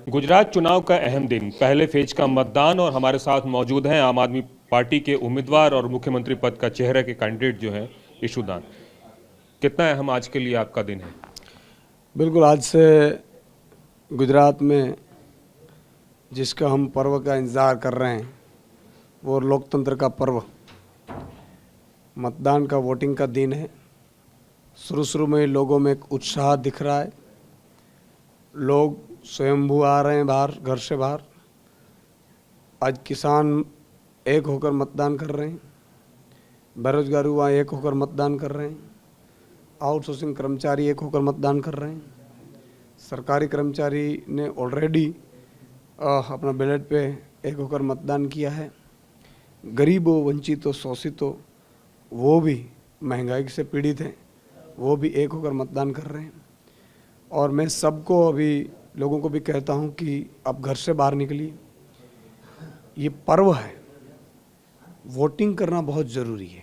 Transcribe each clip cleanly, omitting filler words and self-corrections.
गुजरात चुनाव का अहम दिन, पहले फेज का मतदान और हमारे साथ मौजूद हैं आम आदमी पार्टी के उम्मीदवार और मुख्यमंत्री पद का चेहरा के कैंडिडेट जो हैं इशूदान। कितना अहम आज के लिए आपका दिन है? बिल्कुल, आज से गुजरात में जिसका हम पर्व का इंतज़ार कर रहे हैं वो लोकतंत्र का पर्व, मतदान का, वोटिंग का दिन है। शुरू में लोगों में एक उत्साह दिख रहा है। लोग स्वयंभू आ रहे हैं बाहर, घर से बाहर। आज किसान एक होकर मतदान कर रहे हैं, बेरोजगार युवा एक होकर मतदान कर रहे हैं, आउटसोर्सिंग कर्मचारी एक होकर मतदान कर रहे हैं, सरकारी कर्मचारी ने ऑलरेडी अपना बैलेट पे एक होकर मतदान किया है। गरीबों, वंचितों, शोषितों, वो भी महंगाई से पीड़ित हैं, वो भी एक होकर मतदान कर रहे हैं। और मैं सबको, अभी लोगों को भी कहता हूं कि आप घर से बाहर निकलिए। ये पर्व है, वोटिंग करना बहुत ज़रूरी है।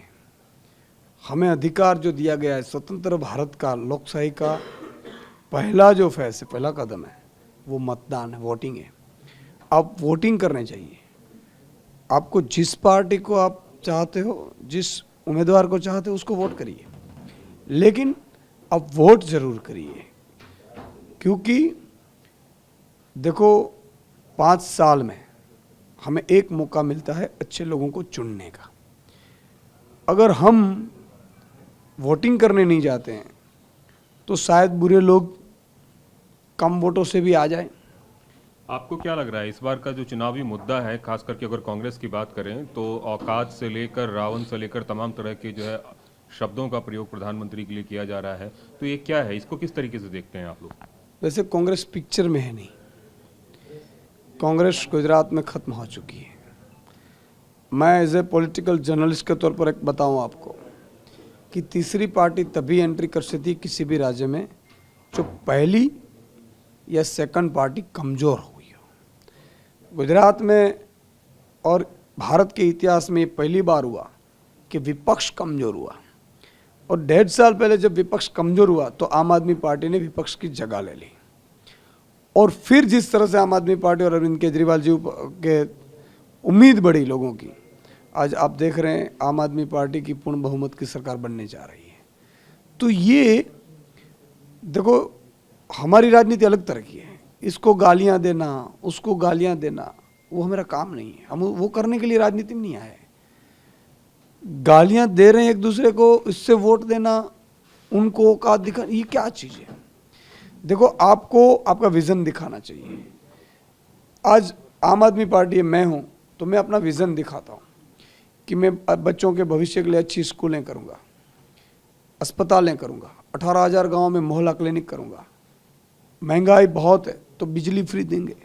हमें अधिकार जो दिया गया है, स्वतंत्र भारत का, लोकशाही का पहला जो फैसला, पहला कदम है वो मतदान है, वोटिंग है। आप वोटिंग करने चाहिए। आपको जिस पार्टी को आप चाहते हो, जिस उम्मीदवार को चाहते हो, उसको वोट करिए, लेकिन आप वोट ज़रूर करिए। क्योंकि देखो, 5 साल में हमें एक मौका मिलता है अच्छे लोगों को चुनने का। अगर हम वोटिंग करने नहीं जाते हैं तो शायद बुरे लोग कम वोटों से भी आ जाएं। आपको क्या लग रहा है इस बार का जो चुनावी मुद्दा है, खास करके अगर कांग्रेस की बात करें तो औकात से लेकर रावण से लेकर तमाम तरह के जो है शब्दों का प्रयोग प्रधानमंत्री के लिए किया जा रहा है, तो ये क्या है? इसको किस तरीके से देखते हैं आप लोग? वैसे कांग्रेस पिक्चर में है नहीं, कांग्रेस गुजरात में ख़त्म हो चुकी है। मैं एज ए पॉलिटिकल जर्नलिस्ट के तौर पर एक बताऊं आपको कि तीसरी पार्टी तभी एंट्री कर सकती है किसी भी राज्य में जो पहली या सेकंड पार्टी कमज़ोर हुई हो। गुजरात में और भारत के इतिहास में ये पहली बार हुआ कि विपक्ष कमज़ोर हुआ। और 1.5 साल पहले जब विपक्ष कमज़ोर हुआ तो आम आदमी पार्टी ने विपक्ष की जगह ले ली। और फिर जिस तरह से आम आदमी पार्टी और अरविंद केजरीवाल जी के उम्मीद बढ़ी लोगों की, आज आप देख रहे हैं आम आदमी पार्टी की पूर्ण बहुमत की सरकार बनने जा रही है। तो ये देखो, हमारी राजनीति अलग तरह की है। इसको गालियां देना, उसको गालियां देना, वो हमारा काम नहीं है। हम वो करने के लिए राजनीति में नहीं आए। गालियां दे रहे हैं एक दूसरे को, इससे वोट देना, उनको औकात दिखाना, ये क्या चीज़ है? देखो, आपको आपका विज़न दिखाना चाहिए। आज आम आदमी पार्टी मैं हूं तो मैं अपना विज़न दिखाता हूं कि मैं बच्चों के भविष्य के लिए अच्छी स्कूलें करूंगा, अस्पतालें करूंगा, 18,000 गाँव में मोहल्ला क्लिनिक करूंगा। महंगाई बहुत है तो बिजली फ्री देंगे।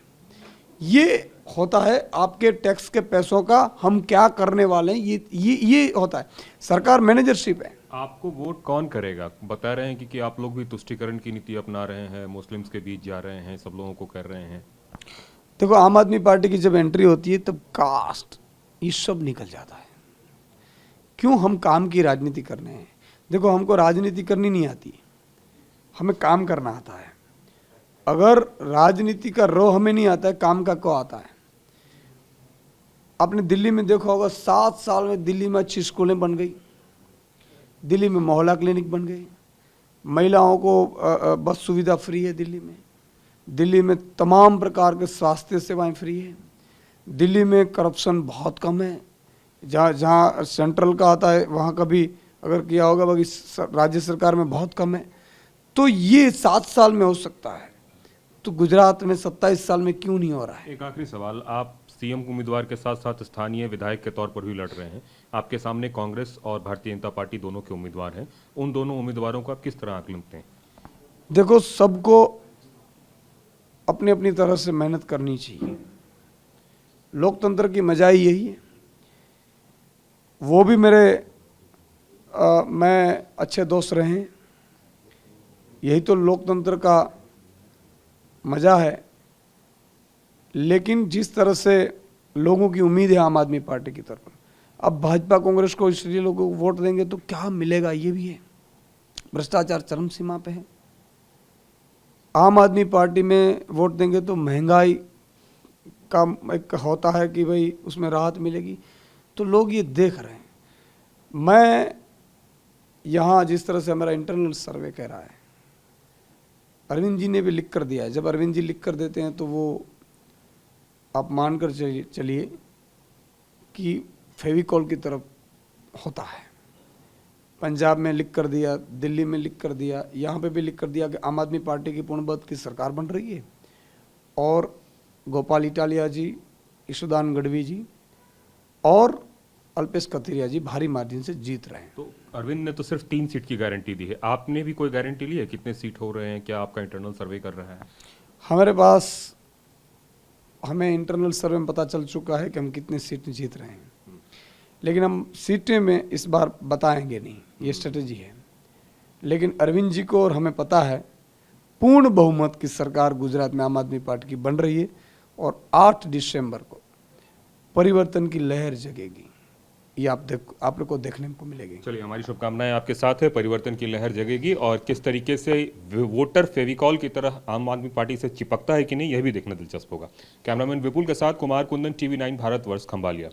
ये होता है आपके टैक्स के पैसों का हम क्या करने वाले हैं, ये होता है। सरकार मैनेजरशिप है। आपको वोट कौन करेगा? बता रहे हैं कि आप लोग भी तुष्टीकरण की नीति अपना रहे हैं, मुस्लिम्स के बीच जा रहे हैं, सब लोगों को कर रहे हैं। देखो, आम आदमी पार्टी की जब एंट्री होती है तब कास्ट ये सब निकल जाता है। क्यों हम काम की राजनीति करने हैं? देखो, हमको राजनीति करनी नहीं आती, हमें काम करना आता है। अगर राजनीति का रो हमें नहीं आता है, काम का को आता है। आपने दिल्ली में देखा होगा, 7 साल में दिल्ली में अच्छी स्कूलें बन गई, दिल्ली में मोहल्ला क्लिनिक बन गई, महिलाओं को बस सुविधा फ्री है दिल्ली में तमाम प्रकार के स्वास्थ्य सेवाएं फ्री है, दिल्ली में करप्शन बहुत कम है। जहाँ सेंट्रल का आता है वहाँ का भी अगर किया होगा, बाकी राज्य सरकार में बहुत कम है। तो ये 7 साल में हो सकता है, तो गुजरात में 27 साल में क्यों नहीं हो रहा है? एक आखिरी सवाल, आप सीएम उम्मीदवार के साथ साथ स्थानीय विधायक के तौर पर भी लड़ रहे हैं। आपके सामने कांग्रेस और भारतीय जनता पार्टी दोनों के उम्मीदवार हैं। उन दोनों उम्मीदवारों का किस तरह आकलन करते हैं? देखो, सबको अपनी अपनी तरह से मेहनत करनी चाहिए। लोकतंत्र की मजा ही यही है। वो भी मैं अच्छे दोस्त रहे हैं, यही तो लोकतंत्र का मजा है। लेकिन जिस तरह से लोगों की उम्मीद है आम आदमी पार्टी की तरफ, अब भाजपा कांग्रेस को इसलिए लोग वोट देंगे तो क्या मिलेगा, ये भी है। भ्रष्टाचार चरम सीमा पे है। आम आदमी पार्टी में वोट देंगे तो महंगाई का एक होता है कि भाई उसमें राहत मिलेगी, तो लोग ये देख रहे हैं। मैं यहाँ जिस तरह से हमारा इंटरनल सर्वे कह रहा है, अरविंद जी ने भी लिख कर दिया है। जब अरविंद जी लिख कर देते हैं तो वो आप मान कर चलिए कि फेविकॉल की तरफ होता है। पंजाब में लिख कर दिया, दिल्ली में लिख कर दिया, यहाँ पे भी लिख कर दिया कि आम आदमी पार्टी की पूर्णबद्ध की सरकार बन रही है और गोपाल इटालिया जी, ईशुदान गढ़वी जी और अल्पेश कथीरिया जी भारी मार्जिन से जीत रहे हैं। तो अरविंद ने तो सिर्फ 3 सीट की गारंटी दी है, आपने भी कोई गारंटी ली है कितने सीट हो रहे हैं? क्या आपका इंटरनल सर्वे कर रहा है? हमारे पास, हमें इंटरनल सर्वे में पता चल चुका है कि हम कितने सीट जीत रहे हैं, लेकिन हम सीटें में इस बार बताएंगे नहीं, ये स्ट्रेटजी है। लेकिन अरविंद जी को और हमें पता है पूर्ण बहुमत की सरकार गुजरात में आम आदमी पार्टी की बन रही है और 8 दिसंबर को परिवर्तन की लहर जगेगी। ये आप लोग को देखने को मिलेगी। चलिए, हमारी शुभकामनाएं आपके साथ है, परिवर्तन की लहर जगेगी। और किस तरीके से वोटर फेविकॉल की तरह आम आदमी पार्टी से चिपकता है कि नहीं, यह भी देखना दिलचस्प होगा। कैमरामैन विपुल के साथ कुमार कुंदन, TV9 भारतवर्ष, खंभालिया।